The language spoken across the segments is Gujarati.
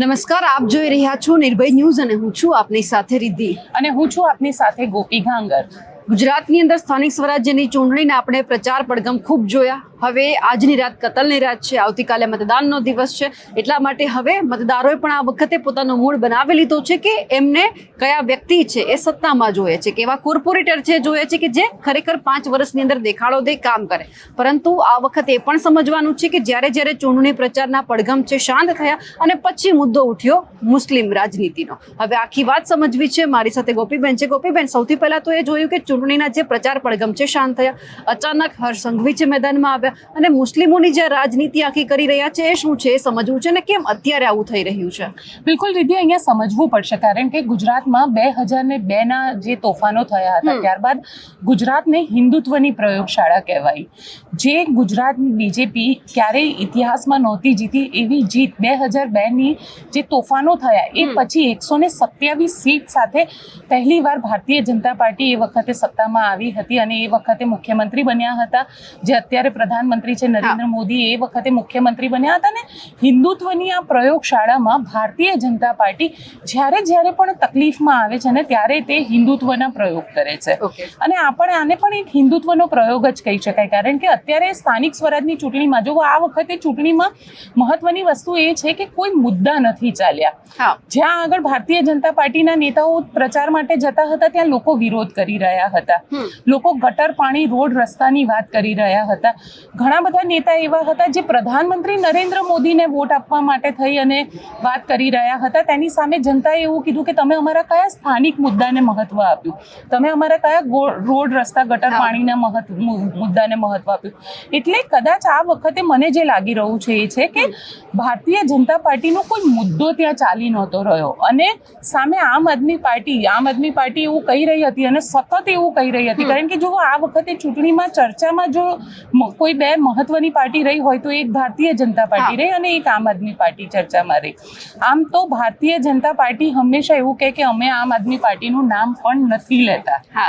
નમસ્કાર, આપ જોઈ રહ્યા છો નિર્ભય ન્યૂઝ અને હું છું આપની સાથે રિદ્ધિ અને હું છું આપની સાથે ગોપી ઘાંગર। ગુજરાતની અંદર સ્થાનિક સ્વરાજ્યની ચૂંટણીના આપણે પ્રચાર પડઘમ ખૂબ જોયા। હવે આજની રાત કતલની રાત છે, આવતીકાલે મતદાનનો દિવસ છે, એટલા માટે હવે મતદારોએ પણ આ વખતે પોતાનો મૂડ બનાવી લીધો છે કે એમને કયા વ્યક્તિ છે એ સત્તામાં જોઈએ છે, કેવા કોર્પોરેટર છે જોઈએ છે કે જે ખરેખર 5 વર્ષની અંદર દેખાડો દે કામ કરે। પરંતુ આ વખતે એ પણ સમજવાનું છે કે જ્યારે જ્યારે ચૂંટણી પ્રચારના પડઘમ છે શાંત થયા અને પછી મુદ્દો ઉઠ્યો મુસ્લિમ રાજનીતિનો। હવે આખી વાત સમજવી છે, મારી સાથે ગોપીબેન છે। ગોપીબેન, સૌથી પહેલા તો એ જોયું કે ચૂંટણીના જે પ્રચાર પડઘમ છે શાંત થયા, અચાનક હર્ષ સંઘવી છે મેદાનમાં આવ્યા અને મુસ્લિમોની જે રાજનીતિ આખી કરી રહ્યા છે એ શું છે એ સમજવું છે ને કેમ અત્યારે આવું થઈ રહ્યું છે। બિલકુલ રીતિ, અહીંયા સમજવું પડશે કારણ કે ગુજરાતમાં 2002ના જે તોફાનો થયા હતા ત્યારબાદ ગુજરાતને હિન્દુત્વની પ્રયોગશાળા કહેવાઈ। જે ગુજરાત બીજેપી ક્યારેય ઇતિહાસમાં નહોતી જીતી એવી જીત 2002ની જે તોફાનો થયા એ પછી 127 સીટ સાથે પહેલીવાર ભારતીય જનતા પાર્ટી એ વખતે સત્તામાં આવી હતી અને એ વખતે મુખ્યમંત્રી બન્યા હતા। જે અત્યારે પ્રધાનમંત્રી છે નરેન્દ્ર મોદી, એ વખતે મુખ્યમંત્રી બન્યા હતા ને હિન્દુત્વની આ પ્રયોગશાળામાં ભારતીય જનતા પાર્ટી જ્યારે પણ તકલીફમાં આવે છે ને ત્યારે તે હિન્દુત્વના પ્રયોગ કરે છે અને આપણે આને પણ એક હિન્દુત્વનો પ્રયોગ જ કહી શકાય કારણ કે અત્યારે સ્થાનિક સ્વરાજની ચૂંટણીમાં જો આ વખતે ચૂંટણીમાં મહત્વની વસ્તુ એ છે કે કોઈ મુદ્દા નથી ચાલ્યા। જ્યાં આગળ ભારતીય જનતા પાર્ટીના નેતાઓ પ્રચાર માટે જતા હતા ત્યાં લોકો વિરોધ કરી રહ્યા હતા, લોકો ગટર પાણી રોડ રસ્તાની વાત કરી રહ્યા હતા। ઘણા બધા નેતા એવા હતા જે પ્રધાનમંત્રી નરેન્દ્ર મોદીને વોટ આપવા માટે થઈ અને વાત કરી રહ્યા હતા। તેની સામે જનતાએ એવું કીધું કે તમે અમારા કયા સ્થાનિક મુદ્દાને મહત્વ આપ્યું, તમે અમારા કયા રોડ રસ્તા ગટર પાણીના મુદ્દાને મહત્વ આપ્યું। એટલે કદાચ આ વખતે મને જે લાગી રહ્યું છે એ છે કે ભારતીય જનતા પાર્ટીનો કોઈ મુદ્દો ત્યાં ચાલી નહોતો રહ્યો અને સામે આમ આદમી પાર્ટી એવું કહી રહી હતી અને સતત એવું કહી રહી હતી કારણ કે જો આ વખતે ચૂંટણીમાં ચર્ચામાં જો કોઈ બે મહત્વની પાર્ટી રહી હોય તો એક ભારતીય જનતા પાર્ટી રહી અને એક આમ આદમી પાર્ટી ચર્ચામાં રહી। આમ તો ભારતીય જનતા પાર્ટી હંમેશા એવું કહે કે અમે આમ આદમી પાર્ટીનું નામ પણ નથી લેતા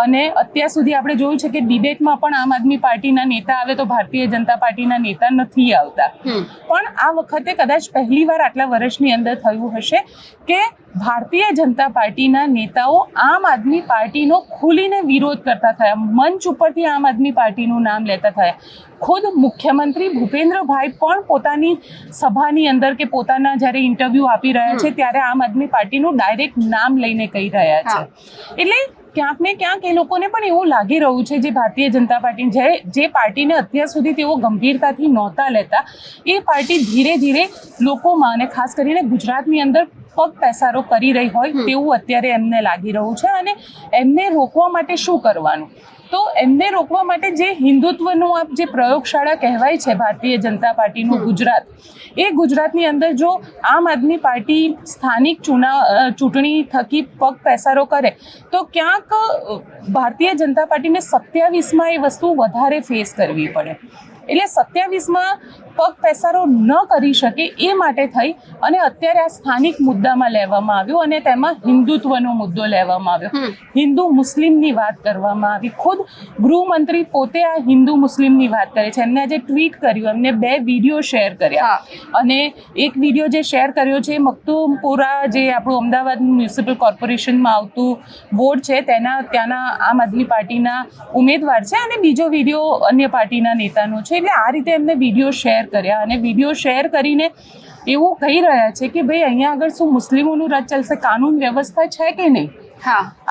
અને અત્યાર સુધી આપણે જોયું છે કે ડિબેટમાં પણ આમ આદમી પાર્ટીના નેતા આવે તો ભારતીય જનતા પાર્ટીના નેતા નથી આવતા। પણ આ વખતે કદાચ પહેલીવાર આટલા વર્ષની અંદર થયું હશે કે ભારતીય જનતા પાર્ટીના નેતાઓ આમ આદમી પાર્ટીનો ખુલીને વિરોધ કરતા થયા, મંચ ઉપરથી આમ આદમી પાર્ટીનું નામ લેતા થયા। ખુદ મુખ્યમંત્રી ભૂપેન્દ્રભાઈ પણ પોતાની સભાની અંદર કે પોતાના જ્યારે ઇન્ટરવ્યૂ આપી રહ્યા છે ત્યારે આમ આદમી પાર્ટીનું ડાયરેક્ટ નામ લઈને કહી રહ્યા છે। એટલે ક્યાંક ને ક્યાંક એ લોકોને પણ એવું લાગી રહ્યું છે જે ભારતીય જનતા પાર્ટી જે પાર્ટીને અત્યાર સુધી તેઓ ગંભીરતાથી નહોતા લેતા એ પાર્ટી ધીરે ધીરે લોકોમાં અને ખાસ કરીને ગુજરાતની અંદર પગ પેસારો કરી રહી હોય તેવું અત્યારે એમને લાગી રહ્યું છે અને એમને રોકવા માટે શું કરવાનું, તો એમને રોકવા માટે જે હિન્દુત્વનું આ જે પ્રયોગશાળા કહેવાય છે ભારતીય જનતા પાર્ટીનું ગુજરાત, એ ગુજરાતની અંદર જો આમ આદમી પાર્ટી સ્થાનિક ચૂંટણી થકી પગ પેસારો કરે તો ક્યાંક ભારતીય જનતા પાર્ટીને 27માં એ વસ્તુ વધારે ફેસ કરવી પડે। એટલે 27માં પગ પેસારો ન કરી શકે એ માટે થઈ અને અત્યારે આ સ્થાનિક મુદ્દામાં લેવામાં આવ્યો અને તેમાં હિન્દુત્વનો મુદ્દો લેવામાં આવ્યો, હિન્દુ મુસ્લિમની વાત કરવામાં આવી। ખુદ ગૃહમંત્રી પોતે આ હિન્દુ મુસ્લિમની વાત કરે છે, એમને આજે ટ્વીટ કર્યું, એમને 2 વિડીયો શેર કર્યા અને એક વિડીયો જે શેર કર્યો છે મખદુમપુરા જે આપણું અમદાવાદ મ્યુનિસિપલ કોર્પોરેશનમાં આવતું વોર્ડ છે ત્યાંના આમ આદમી પાર્ટીના ઉમેદવાર છે અને બીજો વિડીયો અન્ય પાર્ટીના નેતાનો છે। એટલે આ રીતે એમને વિડીયો શેર કર્યા અને વિડીયો શેર કરીને એવું કહી રહ્યા છે કે ભાઈ અહીંયા આગળ શું મુસ્લિમોનું રાજ ચાલશે, કાનૂન વ્યવસ્થા છે કે નહીં,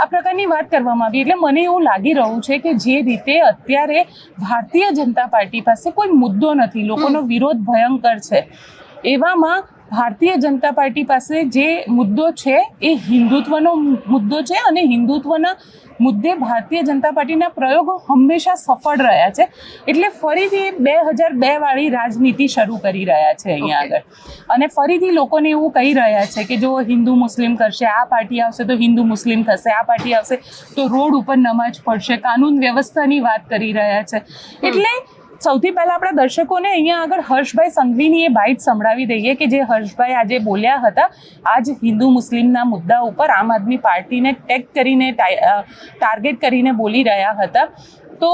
આ પ્રકારની વાત કરવામાં આવી। એટલે મને એવું લાગી રહ્યું છે કે જે રીતે અત્યારે ભારતીય જનતા પાર્ટી પાસે કોઈ મુદ્દો નથી, લોકોનો વિરોધ ભયંકર છે, એવામાં ભારતીય જનતા પાર્ટી પાસે જે મુદ્દો છે એ હિન્દુત્વનો મુદ્દો છે અને હિન્દુત્વના મુદ્દે ભારતીય જનતા પાર્ટીના પ્રયોગો હંમેશા સફળ રહ્યા છે। એટલે ફરીથી 2002 વાળી રાજનીતિ શરૂ કરી રહ્યા છે અહીંયા આગળ અને ફરીથી લોકોને એવું કહી રહ્યા છે કે જો હિન્દુ મુસ્લિમ કરશે, આ પાર્ટી આવશે તો હિન્દુ મુસ્લિમ થશે, આ પાર્ટી આવશે તો રોડ ઉપર નમાજ પડશે, કાનૂન વ્યવસ્થાની વાત કરી રહ્યા છે। એટલે સૌથી પહેલા આપણા દર્શકોને અહીંયા આગળ હર્ષભાઈ સંઘવીની એ બાઇટ સંભળાવી દઈએ કે જે હર્ષભાઈ આજે બોલ્યા હતા આજ હિન્દુ મુસ્લિમના મુદ્દા ઉપર આમ આદમી પાર્ટીને ટેગ કરીને ટાર્ગેટ કરીને બોલી રહ્યા હતા, તો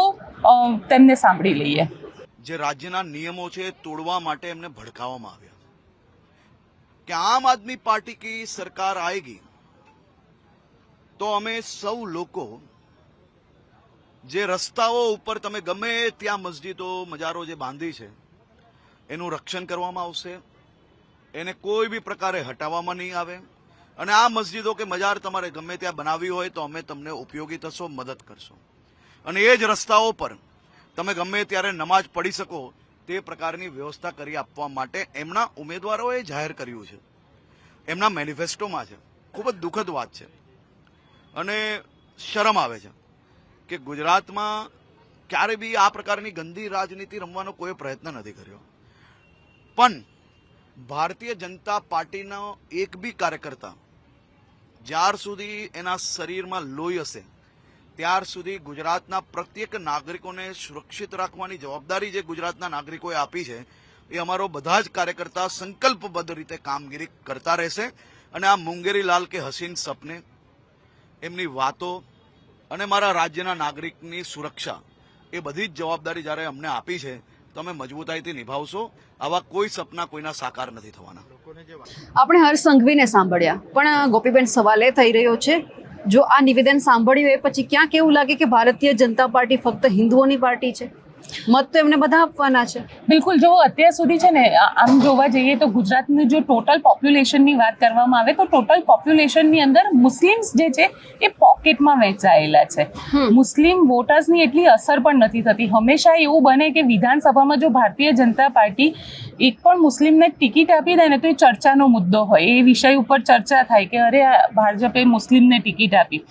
તેમને સાંભળી લઈએ। જે રાજ્યના નિયમો છે તોડવા માટે એમને ભડકાવવામાં આવ્યા, कि आम आदमी पार्टी की सरकार आएगी तो અમે સૌ લોકો જે રસ્તાઓ ઉપર તમે ગમે ત્યાં મસ્જિદો મજારો જે બાંધી છે એનું રક્ષણ કરવામાં આવશે, એને કોઈ બી પ્રકારે હટાવવામાં નહીં આવે, અને આ મસ્જિદો કે મજાર તમારે ગમે ત્યાં બનાવવી હોય તો અમે તમને ઉપયોગી થશો, મદદ કરશો, અને એ જ રસ્તાઓ પર તમે ગમે ત્યારે નમાઝ પઢી શકો તે પ્રકારની વ્યવસ્થા કરી આપવા માટે એમના ઉમેદવારોએ જાહેર કર્યું છે, એમના મેનિફેસ્ટોમાં છે. ખૂબ જ દુઃખદ વાત છે અને શરમ આવે છે કે ગુજરાતમાં ક્યારે બી આ પ્રકારની ગંદી રાજનીતિ રમવાનો કોઈ પ્રયત્ન નથી કર્યો, પણ ભારતીય જનતા પાર્ટીનો એક બી કાર્યકર્તા જ્યાર સુધી એના શરીરમાં લોહી હશે ત્યાર સુધી ગુજરાતના પ્રત્યેક નાગરિકોને સુરક્ષિત રાખવાની જવાબદારી જે ગુજરાતના નાગરિકોએ આપી છે એ અમારો બધા જ કાર્યકર્તા સંકલ્પબદ્ધ રીતે કામગીરી કરતા રહેશે. અને આ મુંગેરીલાલ કે હસીન સપને એમની વાતો અને મારા રાજ્યના નાગરિકની સુરક્ષા એ બધી જ જવાબદારી જ્યારે અમને આપી છે તો અમે મજબૂતાઈથી નિભાવશો. આવા કોઈ સપના કોઈના સાકાર નથી થવાના. આપણે હર્ષ સંઘવીને સાંભળ્યા, પણ ગોપીબેન સવાલ એ થઈ રહ્યો છે, જો આ નિવેદન સાંભળ્યું એ પછી ક્યાંક એવું લાગે કે ભારતીય જનતા પાર્ટી ફક્ત હિન્દુઓની પાર્ટી છે, મત તો એમને બધા આપવાના છે. બિલકુલ, જો અત્યાર સુધી છે ને આમ જોવા જઈએ તો ગુજરાતની જો ટોટલ પોપ્યુલેશનની વાત કરવામાં આવે તો ટોટલ પોપ્યુલેશનની અંદર મુસ્લિમ્સ જે છે એ પોકેટમાં વહેંચાયેલા છે. મુસ્લિમ વોટર્સની એટલી અસર પણ નથી થતી. હંમેશા એવું બને કે વિધાનસભામાં જો ભારતીય જનતા પાર્ટી એક પણ મુસ્લિમને ટિકિટ આપી દે ને તો એ ચર્ચાનો મુદ્દો હોય, એ વિષય ઉપર ચર્ચા થાય કે અરે ભાજપે મુસ્લિમને ટિકિટ આપી.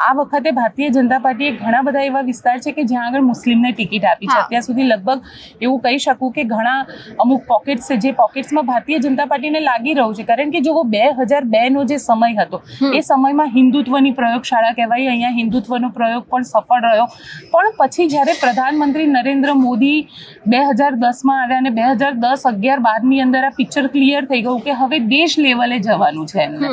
આ વખતે ભારતીય જનતા પાર્ટીએ ઘણા બધા એવા વિસ્તાર છે કે જ્યાં આગળ મુસ્લિમને ટિકિટ આપી છે. અત્યાર સુધી લગભગ એવું કહી શકું કે ઘણા અમુક પોકેટ્સ છે જે પોકેટ્સમાં ભારતીય જનતા પાર્ટીને લાગી રહ્યું છે, કારણ કે જો 2002નો જે સમય હતો એ સમયમાં હિન્દુત્વની પ્રયોગશાળા કહેવાય, અહીંયા હિન્દુત્વનો પ્રયોગ પણ સફળ રહ્યો. પણ પછી જ્યારે પ્રધાનમંત્રી નરેન્દ્ર મોદી 2010માં આવ્યા અને 2010-11-12ની અંદર આ પિક્ચર ક્લિયર થઈ ગયું કે હવે દેશ લેવલે જવાનું છે એમને,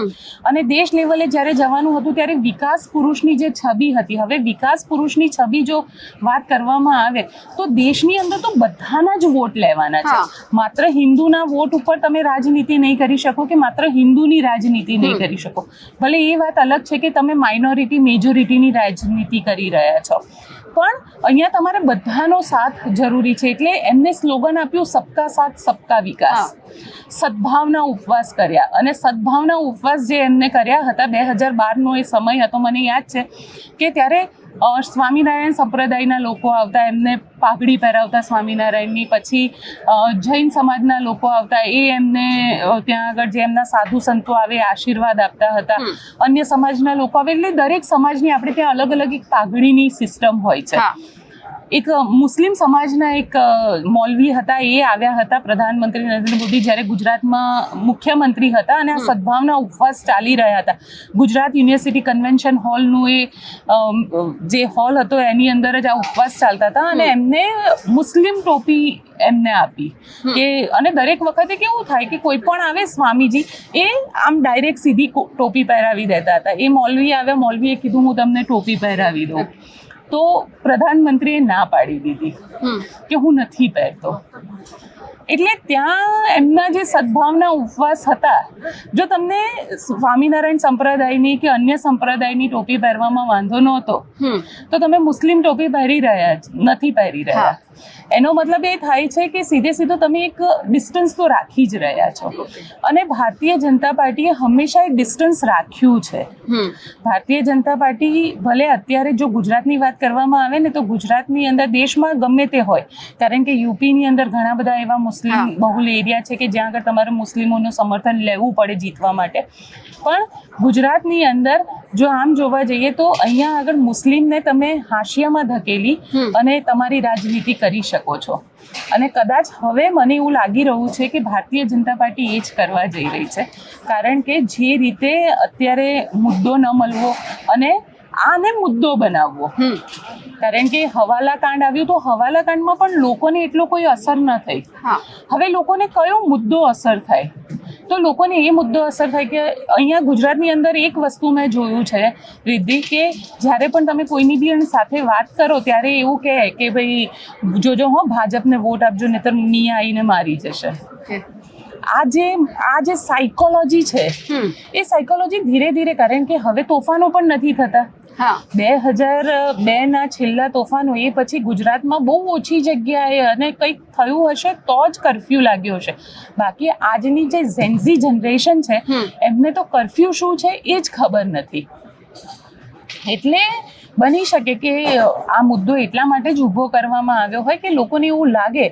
અને દેશ લેવલે જ્યારે જવાનું હતું ત્યારે વિકાસ પુરુષની જે છબી હતી, હવે વિકાસ પુરુષની છબી જો વાત કરવામાં આવે તો દેશની અંદર તો બધાના જ વોટ લેવાના છે. માત્ર હિન્દુના વોટ ઉપર તમે રાજનીતિ નહીં કરી શકો કે માત્ર હિન્દુની રાજનીતિ નહીં કરી શકો. ભલે એ વાત અલગ છે કે તમે માઇનોરિટી મેજોરિટીની રાજનીતિ કરી રહ્યા છો, પણ અહીંયા તમારે બધાનો સાથ જરૂરી છે. એટલે એમને સ્લોગન આપ્યું સબકા સાથ સબકા વિકાસ. સદભાવના ઉપવાસ કર્યા, અને સદભાવના ઉપવાસ જે એમને કર્યા હતા 2012નો એ સમય હતો, મને યાદ છે કે ત્યારે સ્વામિનારાયણ સંપ્રદાયના લોકો આવતા, એમને પાઘડી પહેરાવતા સ્વામિનારાયણની, પછી જૈન સમાજના લોકો આવતા, એ એમને ત્યાં આગળ જે એમના સાધુ સંતો આવે આશીર્વાદ આપતા હતા, અન્ય સમાજના લોકો આવે, એટલે દરેક સમાજની આપણે ત્યાં અલગ અલગ એક પાઘડીની સિસ્ટમ હોય છે. એક મુસ્લિમ સમાજના એક મૌલવી હતા, એ આવ્યા હતા પ્રધાનમંત્રી નરેન્દ્ર મોદી જ્યારે ગુજરાતમાં મુખ્યમંત્રી હતા, અને આ સદભાવના ઉપવાસ ચાલી રહ્યા હતા. ગુજરાત યુનિવર્સિટી કન્વેન્શન હોલનું એ જે હોલ હતો એની અંદર જ આ ઉપવાસ ચાલતા હતા, અને એમને મુસ્લિમ ટોપી એમને આપી કે, અને દરેક વખતે કેવું થાય કે કોઈ પણ આવે સ્વામીજી એ આમ ડાયરેક્ટ સીધી ટોપી પહેરાવી દેતા હતા. એ મૌલવી આવ્યા, મૌલવીએ કીધું હું તમને ટોપી પહેરાવી દઉં, તો પ્રધાનમંત્રીએ ના પાડી દીધી કે હું નથી પહેરતો. એટલે ત્યાં એમના જે સદભાવના ઉપવાસ હતા, જો તમને સ્વામિનારાયણ સંપ્રદાયની કે અન્ય સંપ્રદાયની ટોપી પહેરવામાં વાંધો નહોતો તો તમે મુસ્લિમ ટોપી નથી પહેરી રહ્યા. એનો મતલબ એ થાય છે કે સીધે સીધો તમે એક ડિસ્ટન્સ તો રાખી જ રહ્યા છો, અને ભારતીય જનતા પાર્ટીએ હંમેશા એ ડિસ્ટન્સ રાખ્યું છે. ભારતીય જનતા પાર્ટી ભલે અત્યારે જો ગુજરાતની વાત કરવામાં આવે ને તો ગુજરાતની અંદર દેશમાં ગમે તે હોય, કારણ કે યુપીની અંદર ઘણા બધા એવા મુસ્લિમ બહુલ એરિયા છે કે જ્યાં આગળ તમારે મુસ્લિમોનું સમર્થન લેવું પડે જીતવા માટે, પણ ગુજરાતની અંદર જો આમ જોવા જઈએ તો અહીંયા આગળ મુસ્લિમને તમે હાશિયામાં ધકેલી અને તમારી રાજનીતિ કરી શકો છો. અને કદાચ હવે મને એવું લાગી રહ્યું છે કે ભારતીય જનતા પાર્ટી એ જ કરવા જઈ રહી છે, કારણ કે જે રીતે અત્યારે મુદ્દો ન મળવો અને આને મુદ્દો બનાવવો, કારણ કે હવાલા કાંડ આવ્યું તો હવાલા કાંડમાં પણ લોકોને એટલો કોઈ અસર ન થઈ. હવે લોકોને કયો મુદ્દો અસર થાય, તો લોકોને એ મુદ્દો અસર થાય કે અહીંયા ગુજરાતની અંદર એક વસ્તુ મેં જોયું છે રિદ્ધિ, કે જ્યારે પણ તમે કોઈની બી સાથે વાત કરો ત્યારે એવું કહે કે ભાઈ જોજો હો ભાજપને વોટ આપજો નહીતર મિયા આવીને મારી જશે. આ જે સાયકોલોજી છે એ સાયકોલોજી ધીરે ધીરે, કારણ કે હવે તોફાનો પણ નથી થતા. 2002 છેલ્લા તોફાનો એ પછી ગુજરાતમાં બહુ ઓછી જગ્યાએ અને કંઈક થયું હશે તો જ કરફ્યુ લાગ્યો હશે. બાકી આજની જે ઝેન્ઝી જનરેશન છે એમને તો કરફ્યુ શું છે એ જ ખબર નથી. એટલે બની શકે કે આ મુદ્દો એટલા માટે જ ઊભો કરવામાં આવ્યો હોય કે લોકોને એવું લાગે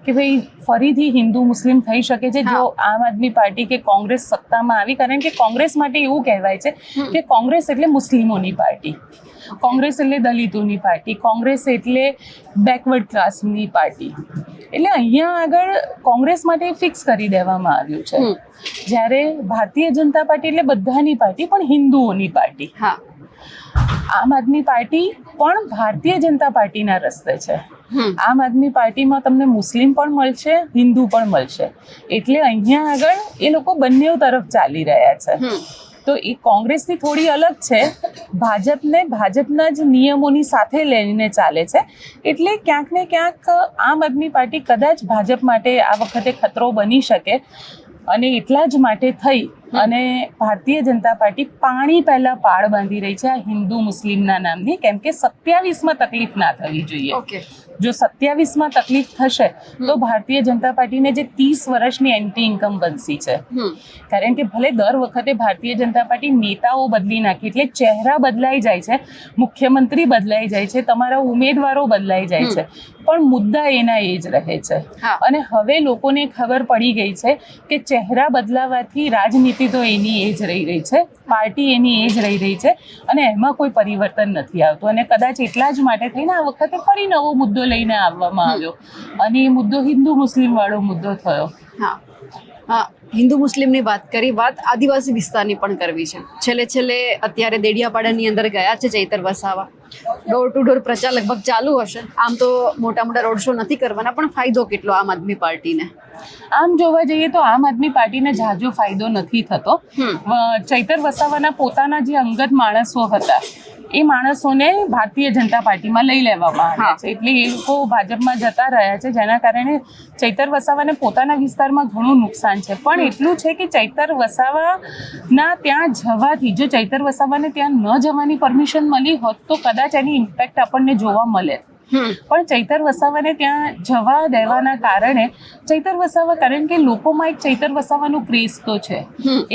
કે ભાઈ ફરીથી હિન્દુ મુસ્લિમ થઈ શકે છે જો આમ આદમી પાર્ટી કે કોંગ્રેસ સત્તામાં આવી. કારણ કે કોંગ્રેસ માટે એવું કહેવાય છે કે કોંગ્રેસ એટલે મુસ્લિમોની પાર્ટી, કોંગ્રેસ એટલે દલિતોની પાર્ટી, કોંગ્રેસ એટલે બેકવર્ડ ક્લાસની પાર્ટી. એટલે અહીંયા આગળ કોંગ્રેસ માટે ફિક્સ કરી દેવામાં આવ્યું છે. જ્યારે ભારતીય જનતા પાર્ટી એટલે બધાની પાર્ટી પણ હિન્દુઓની પાર્ટી. આમ આદમી પાર્ટી પણ ભારતીય જનતા પાર્ટીના રસ્તે છે. આમ આદમી પાર્ટીમાં તમને મુસ્લિમ પણ મળશે, હિન્દુ પણ મળશે. એટલે અહીંયા આગળ એ લોકો બંને તરફ ચાલી રહ્યા છે. તો એ કોંગ્રેસથી થોડી અલગ છે, ભાજપના જ નિયમોની સાથે લઈને ચાલે છે. એટલે ક્યાંક ને ક્યાંક આમ આદમી પાર્ટી કદાચ ભાજપ માટે આ વખતે ખતરો બની શકે. અને એટલા જ માટે થઈ અને ભારતીય જનતા પાર્ટી પાણી પહેલા પાળ બાંધી રહી છે આ હિન્દુ મુસ્લિમના નામની, કેમ કે 27માં તકલીફ ના થવી જોઈએ. જો 27માં તકલીફ થશે તો ભારતીય જનતા પાર્ટીને જે 30 વર્ષની એન્ટી ઇન્કમ્બન્સી છે, કારણ કે ભલે દર વખતે ભારતીય જનતા પાર્ટી નેતાઓ બદલી નાખી, એટલે ચહેરા બદલાઈ જાય છે, મુખ્યમંત્રી બદલાઈ જાય છે, તમારા ઉમેદવારો બદલાઈ જાય છે, પણ મુદ્દા એના એ જ રહે છે. અને હવે લોકોને ખબર પડી ગઈ છે કે ચહેરા બદલાવાથી રાજનીતિ તો એની એ જ રહી છે, પાર્ટી એની એ જ રહી છે, અને એમાં કોઈ પરિવર્તન નથી આવતું. અને કદાચ એટલા જ માટે થઈને આ વખતે ફરી નવો મુદ્દો લઈને આવવામાં આવ્યો અને એ મુદ્દો હિન્દુ મુસ્લિમ વાળો મુદ્દો થયો. હિન્દુ મુસ્લિમની વાત કરી, વાત આદિવાસી વિસ્તારની પણ કરવી છે. છેલ્લે અત્યારે દેડિયાપાડાની અંદર ગયા છે Chaitar Vasava. Door to door પ્રચાર લગભગ ચાલુ હશે. આમ તો મોટા રોડ શો નથી કરવાના, પણ ફાયદો કેટલો આમ આદમી પાર્ટીને? આમ જોવા જઈએ તો આમ આદમી પાર્ટીને ઝાઝો ફાયદો નથી થતો. ચૈતર વસાવાના પોતાના જે અંગત માણસો હતા એ માણસોને ભારતીય જનતા પાર્ટીમાં લઈ લેવામાં આવ્યા છે. એટલે એ લોકો ભાજપમાં જતા રહ્યા છે, જેના કારણે ચૈતર વસાવાને પોતાના વિસ્તારમાં ઘણું નુકસાન છે. પણ એટલું છે કે ચૈતર વસાવાના ત્યાં જવાથી, જો ચૈતર વસાવાને ત્યાં ન જવાની પરમિશન મળી હોત તો કદાચ એની ઇમ્પેક્ટ આપણને જોવા મળે. પણ ચૈતર વસાવાને ત્યાં જવા દેવાના કારણે ચૈતર વસાવા, કારણ કે લોકોમાં એક ચૈતર વસાવાનું ક્રેઝ તો છે.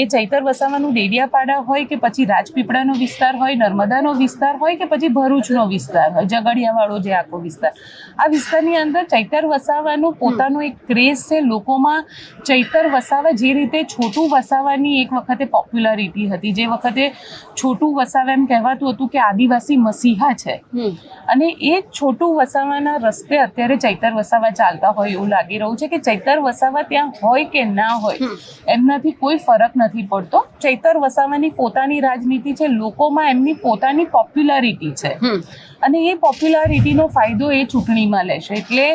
એ ચૈતર વસાવાનું ડેડિયાપાડા હોય કે પછી રાજપીપળાનો વિસ્તાર હોય, નર્મદાનો વિસ્તાર હોય કે પછી ભરૂચનો વિસ્તાર હોય, ઝઘડિયાવાળો જે આખો વિસ્તાર, આ વિસ્તારની અંદર ચૈતર વસાવાનું પોતાનો એક ક્રેઝ છે લોકોમાં. ચૈતર વસાવા જે રીતે છોટુ વસાવાની એક વખતે પોપ્યુલારિટી હતી, જે વખતે છોટુ વસાવા એમ કહેવાતું હતું કે આદિવાસી મસીહા છે, અને એ છોટુ વસાવાના રસ્તે અત્યારે ચૈતર વસાવા ચાલતા હોય એવું લાગી રહ્યું છે કે ચૈતર વસાવા ત્યાં હોય કે ના હોય એમનાથી કોઈ ફરક નથી પડતો. ચૈતર વસાવાની પોતાની રાજનીતિ છે, લોકોમાં એમની પોતાની પોપ્યુલારિટી છે, અને એ પોપ્યુલારિટીનો ફાયદો એ ચૂંટણીમાં લેશે. એટલે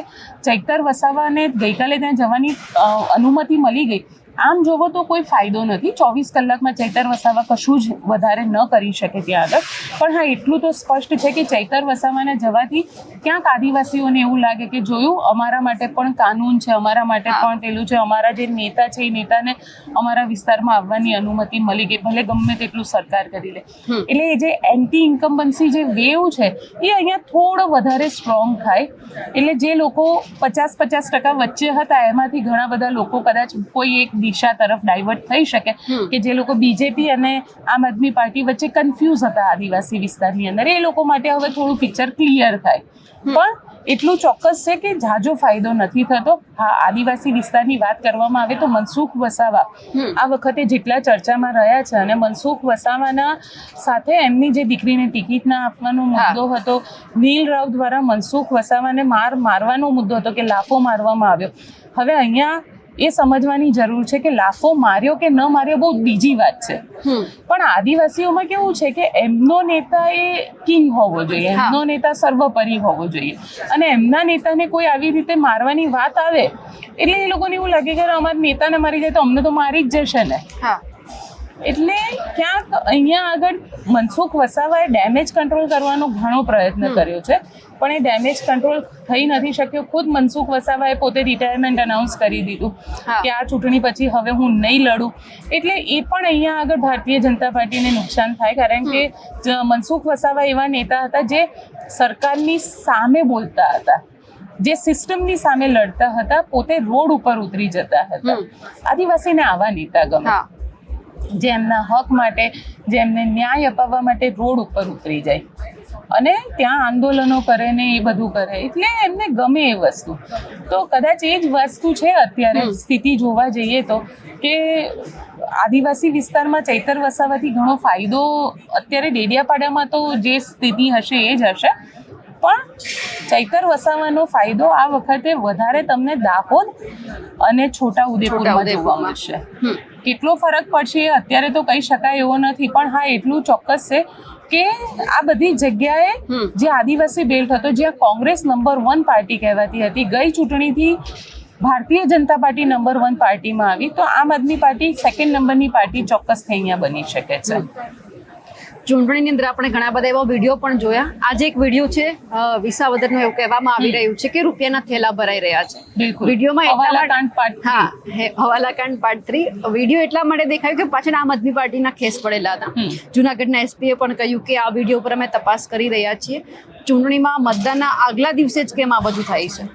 ચૈતર વસાવાને ગઈકાલે ત્યાં જવાની અનુમતિ મળી ગઈ. આમ જોવો તો કોઈ ફાયદો નથી. 24 કલાકમાં ચૈતર વસાવા કશું જ વધારે ન કરી શકે ત્યાં આગળ. પણ હા, એટલું તો સ્પષ્ટ છે કે ચૈતર વસાવાના જવાથી ક્યાંક આદિવાસીઓને એવું લાગે કે જોયું, અમારા માટે પણ કાનૂન છે, અમારા માટે પણ પેલું છે, અમારા જે નેતા છે એ નેતાને અમારા વિસ્તારમાં આવવાની અનુમતિ મળી ગઈ, ભલે ગમે તેટલું સરકાર કરી લે. એટલે એ જે એન્ટી ઇન્કમ્બન્સી જે વેવ છે એ અહીંયા થોડો વધારે સ્ટ્રોંગ થાય. એટલે જે લોકો 50% વચ્ચે હતા એમાંથી ઘણા બધા લોકો કદાચ કોઈ એક દિશા તરફ ડાયવર્ટ થઈ શકે, કે જે લોકો બીજેપી અને આમ આદમી પાર્ટી વચ્ચે કન્ફ્યુઝ હતા આદિવાસી વિસ્તારની અંદર, એ લોકો માટે હવે થોડું પિક્ચર ક્લિયર થાય. પણ એટલું ચોક્કસ છે કે ઝાઝો ફાયદો નથી થતો. હા, આદિવાસી વિસ્તારની વાત કરવામાં આવે તો મનસુખ વસાવા આ વખતે જેટલા ચર્ચામાં રહ્યા છે, અને મનસુખ વસાવાના સાથે એમની જે દીકરીને ટિકિટ ના આપવાનો મુદ્દો હતો, નીલ રાવ દ્વારા મનસુખ વસાવાને મારવાનો મુદ્દો હતો કે લાફો મારવામાં આવ્યો. હવે અહીંયા એ સમજવાની જરૂર છે કે લાફો માર્યો કે ન માર્યો બહુ બીજી વાત છે, પણ આદિવાસીઓમાં કેવું છે કે એમનો નેતા એ કિંગ હોવો જોઈએ, એમનો નેતા સર્વોપરી હોવો જોઈએ, અને એમના નેતાને કોઈ આવી રીતે મારવાની વાત આવે એટલે એ લોકોને એવું લાગે કે અમારા નેતાને મારી જાય તો અમને તો મારી જ જશે ને. એટલે ક્યાંક અહીંયા આગળ મનસુખ વસાવાએ ડેમેજ કંટ્રોલ કરવાનો ઘણો પ્રયત્ન કર્યો છે, પણ એ ડેમેજ કંટ્રોલ થઈ નથી શક્યો. ખુદ મનસુખ વસાવાએ પોતે રિટાયરમેન્ટ અનાઉન્સ કરી દીધું કે આ ચૂંટણી પછી હવે હું નહીં લડું. એટલે એ પણ અહીંયા આગળ ભારતીય જનતા પાર્ટીને નુકસાન થાય, કારણ કે મનસુખ વસાવા એવા નેતા હતા જે સરકારની સામે બોલતા હતા, જે સિસ્ટમની સામે લડતા હતા, પોતે રોડ ઉપર ઉતરી જતા હતા. આદિવાસીને આવા નેતા ગમે, જે એમના હક માટે, જે એમને ન્યાય અપાવવા માટે રોડ ઉપર ઉતરી જાય અને ત્યાં આંદોલનો કરે ને એ બધું કરે, એટલે એમને ગમે એ વસ્તુ. તો કદાચ એ જ વસ્તુ છે અત્યારે સ્થિતિ જોવા જઈએ તો, કે આદિવાસી વિસ્તારમાં ચૈતર વસાવાથી ઘણો ફાયદો અત્યારે ડેડિયાપાડામાં તો જે સ્થિતિ હશે એ જ હશે, પણ ચૈતર વસાવાનો ફાયદો આ વખતે વધારે તમને દાહોદ અને છોટાઉદેપુરમાં જોવા મળશે. કેટલો ફરક પડશે એ અત્યારે તો કહી શકાય એવો નથી, પણ હા એટલું ચોક્કસ છે કે આ બધી જગ્યાએ જે આદિવાસી બેલ્ટ હતો, જ્યાં કોંગ્રેસ નંબર 1 પાર્ટી કહેવાતી હતી, ગઈ ચૂંટણીથી ભારતીય જનતા પાર્ટી નંબર 1 પાર્ટીમાં આવી, તો આમ આદમી પાર્ટી 2nd નંબરની પાર્ટી ચોક્કસથી અહીંયા બની શકે છે. ચૂંટણીની અંદર આપણે ઘણા બધા એવા વિડીયો પણ જોયા. આજે એક વિડીયો છે વિસાવદરનો, એવું કહેવામાં આવી રહ્યું છે કે રૂપિયાના થેલા ભરાઈ રહ્યા છે. બિલકુલ. વિડીયોમાં હવાલાકાંડ પાર્ટ 3. હવાલાકાંડ પાર્ટ 3 વિડીયો એટલા માટે દેખાયું કે પાછળ આમ આદમી પાર્ટીના કેસ પડેલા હતા. જુનાગઢના એસપીએ પણ કહ્યું કે આ વિડીયો પર અમે તપાસ કરી રહ્યા છીએ. ચૂંટણીમાં મતદાનના આગલા દિવસે જ કેમ આ બધું થાય છે?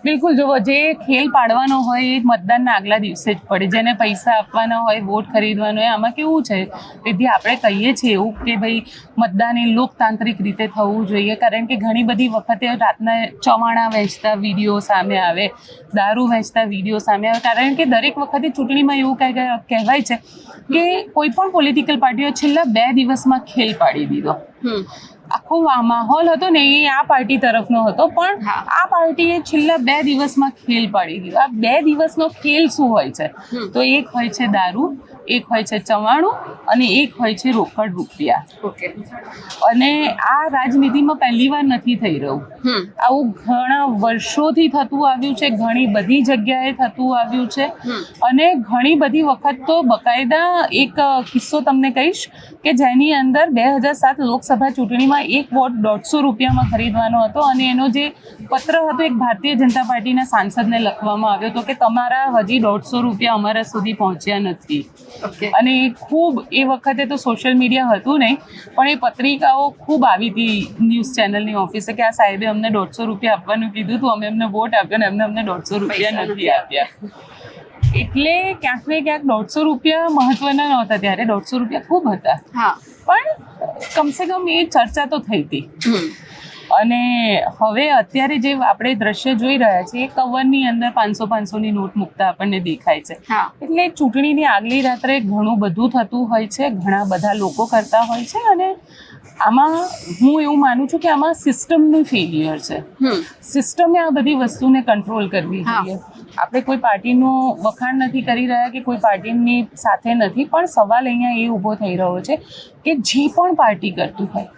બિલકુલ, જુઓ, જે ખેલ પાડવાનો હોય એ મતદાનના આગલા દિવસે જ પડે. જેને પૈસા આપવાના હોય, વોટ ખરીદવાનો હોય, આમાં કેવું છે, તેથી આપણે કહીએ છીએ એવું કે ભાઈ મતદાન એ લોકતાંત્રિક રીતે થવું જોઈએ, કારણ કે ઘણી બધી વખતે રાતના ચવાણા વહેંચતા વિડીયો સામે આવે, દારૂ વહેંચતા વિડીયો સામે આવે, કારણ કે દરેક વખતે ચૂંટણીમાં એવું કહેવાય છે કે કોઈ પણ પોલિટિકલ પાર્ટીઓ છેલ્લા 2 દિવસમાં ખેલ પાડી દીધો. આખો માહોલ હતો ને એ આ પાર્ટી તરફનો હતો, પણ આ પાર્ટીએ છેલ્લા 2 દિવસમાં ખેલ પાડી દીધો. આ 2 દિવસનો ખેલ શું હોય છે? તો એક હોય છે દારૂ, એક હોય છે ચવાણું અને એક હોય છે રોકડ રૂપિયા. ઓકે. અને આ રાજનીતિમાં પહેલી વાર નથી થઈ રહ્યું. આવું ઘણા વર્ષોથી થતું આવ્યું છે, ઘણી બધી જગ્યાએ થતું આવ્યું છે, અને ઘણી બધી વખત તો બકાયદા એક કિસ્સો તમને કહીશ કે જેની અંદર 2007 લોકસભા ચૂંટણીમાં એક વોટ 150 રૂપિયામાં ખરીદવાનો હતો, અને એનો જે પત્ર હતો એક ભારતીય જનતા પાર્ટીના સાંસદને લખવામાં આવ્યો હતો કે તમારા હજી 150 રૂપિયા અમારા સુધી પહોંચ્યા નથી. અને ખૂબ એ વખતે તો સોશિયલ મીડિયા હતું નહીં, પણ એ પત્રિકાઓ ખૂબ આવી હતી ન્યૂઝ ચેનલની ઓફિસે કે આ સાહેબે અમને 150 રૂપિયા આપવાનું કીધું હતું, અમે એમને વોટ આપ્યો ને અમને 150 રૂપિયા નથી આપ્યા. એટલે ક્યાંક ને ક્યાંક 150 રૂપિયા મહત્વના નહોતા, ત્યારે 150 રૂપિયા ખૂબ હતા, પણ કમસે કમ એ ચર્ચા તો થઈ હતી. અને હવે અત્યારે જે આપણે દ્રશ્ય જોઈ રહ્યા છીએ, કવરની અંદર 500-500ની નોટ મૂકતા આપણને દેખાય છે. એટલે ચૂંટણીની આગલી રાત્રે ઘણું બધું થતું હોય છે, ઘણા બધા લોકો કરતા હોય છે, અને આમાં હું એવું માનું છું કે આમાં સિસ્ટમનું ફેલિયર છે. સિસ્ટમે આ બધી વસ્તુને કંટ્રોલ કરવી જોઈએ. આપણે કોઈ પાર્ટીનું વખાણ નથી કરી રહ્યા કે કોઈ પાર્ટીની સાથે નથી, પણ સવાલ અહીંયા એ ઊભો થઈ રહ્યો છે કે જે પણ પાર્ટી કરતું હોય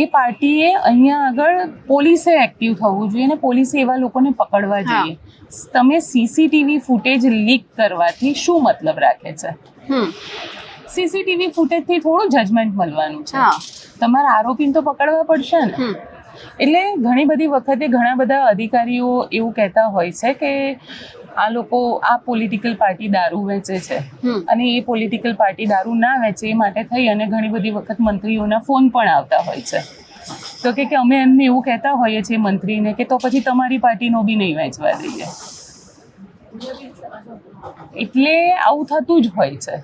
એ પાર્ટીએ અહીંયા આગળ પોલીસે એક્ટિવ થવું જોઈએ, અને પોલીસે એવા લોકોને પકડવા જોઈએ. તમે સીસીટીવી ફૂટેજ લીક કરવાથી શું મતલબ રાખે છે? સીસીટીવી ફૂટેજથી થોડું જજમેન્ટ મળવાનું છે, તમારા આરોપીને તો પકડવા પડશે ને. એટલે ઘણી બધી વખતે ઘણા બધા અધિકારીઓ એવું કહેતા હોય છે કે આ લોકો, આ પોલિટિકલ પાર્ટી દારૂ વેચે છે, અને એ પોલિટિકલ પાર્ટી દારૂ ના વેચે એ માટે થઈ અને ઘણી બધી વખત મંત્રીઓના ફોન પણ આવતા હોય છે. તો કે અમે એમને એવું કહેતા હોઈએ છીએ મંત્રીને કે તો પછી તમારી પાર્ટીનો બી નહીં વેચવા દઈએ. એટલે આવું થતું જ હોય છે.